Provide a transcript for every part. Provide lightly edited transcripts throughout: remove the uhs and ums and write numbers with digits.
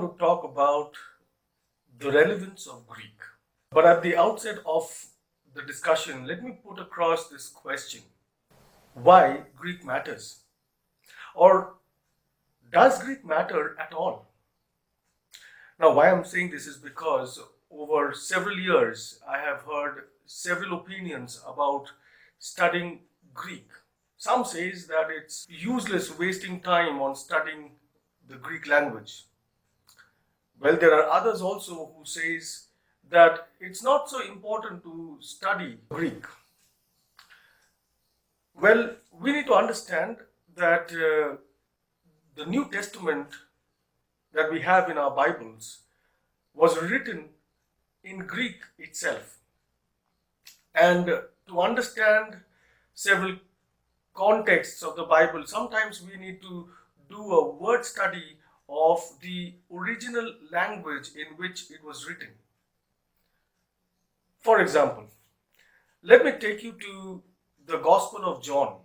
want to talk about the relevance of Greek. But at the outset of the discussion, let me put across this question: why Greek matters? Or does Greek matter at all? Now, why I'm saying this is because over several years I have heard several opinions about studying Greek. Some says that it's useless wasting time on studying the Greek language. Well, there are others also who says that it's not so important to study Greek. Well, we need to understand that the New Testament that we have in our Bibles was written in Greek itself. And to understand several contexts of the Bible, sometimes we need to do a word study of the original language in which it was written. For example, let me take you to the Gospel of John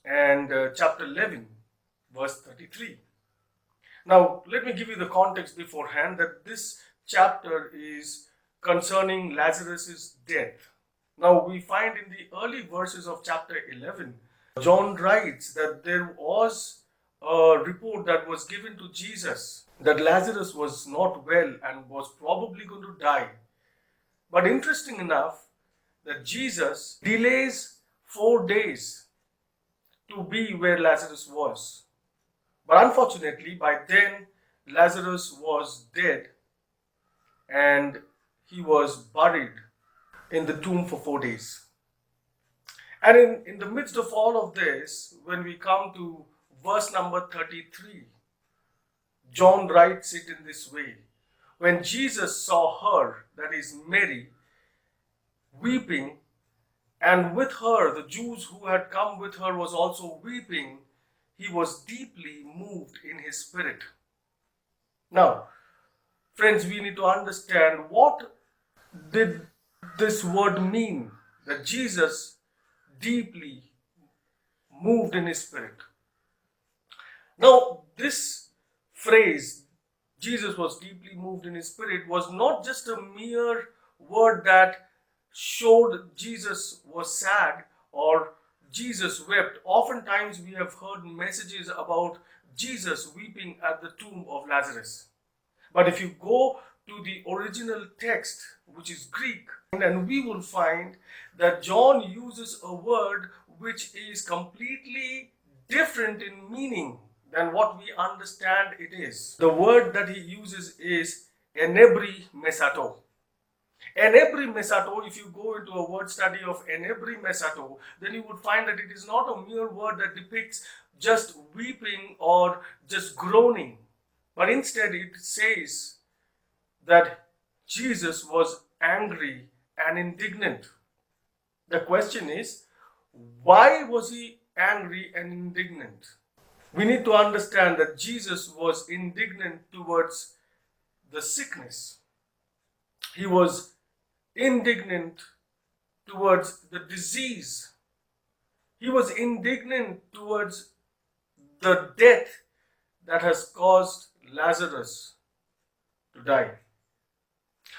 and chapter 11, verse 33. Now, let me give you the context beforehand that this chapter is concerning Lazarus' death. Now, we find in the early verses of chapter 11, John writes that there was a report that was given to Jesus that Lazarus was not well and was probably going to die. But interesting enough, that Jesus delays 4 days to be where Lazarus was. But unfortunately, by then, Lazarus was dead and he was buried in the tomb for 4 days. And in the midst of all of this, when we come to verse number 33, John writes it in this way: when Jesus saw her, that is Mary, weeping, and with her the Jews who had come with her was also weeping, he was deeply moved in his spirit. Now, friends, we need to understand, what did this word mean, that Jesus deeply moved in his spirit? Now, this phrase, Jesus was deeply moved in his spirit, was not just a mere word that showed Jesus was sad or Jesus wept. Oftentimes we have heard messages about Jesus weeping at the tomb of Lazarus. But if you go to the original text, which is Greek, and we will find that John uses a word which is completely different in meaning than what we understand it is. The word that he uses is enebri mesato. Enebri mesato, if you go into a word study of enebri mesato, then you would find that it is not a mere word that depicts just weeping or just groaning, but instead it says that Jesus was angry and indignant. The question is, why was he angry and indignant? We need to understand that Jesus was indignant towards the sickness. He was indignant towards the disease. He was indignant towards the death that has caused Lazarus to die.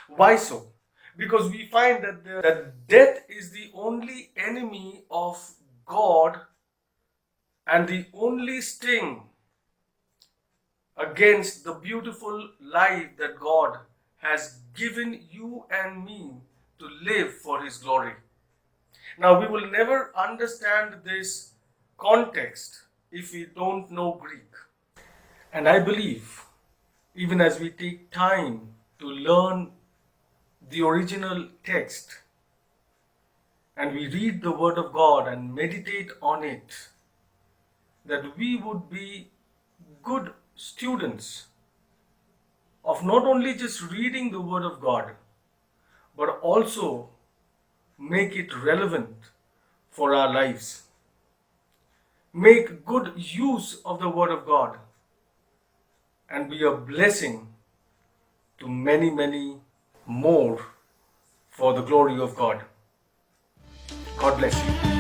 Why so? Because we find that death is the only enemy of God and the only sting against the beautiful life that God has given you and me to live for his glory. Now, we will never understand this context if we don't know Greek. And I believe, even as we take time to learn the original text and we read the Word of God and meditate on it, that we would be good students of not only just reading the Word of God, but also make it relevant for our lives. Make good use of the Word of God and be a blessing to many, many more for the glory of God. God bless you.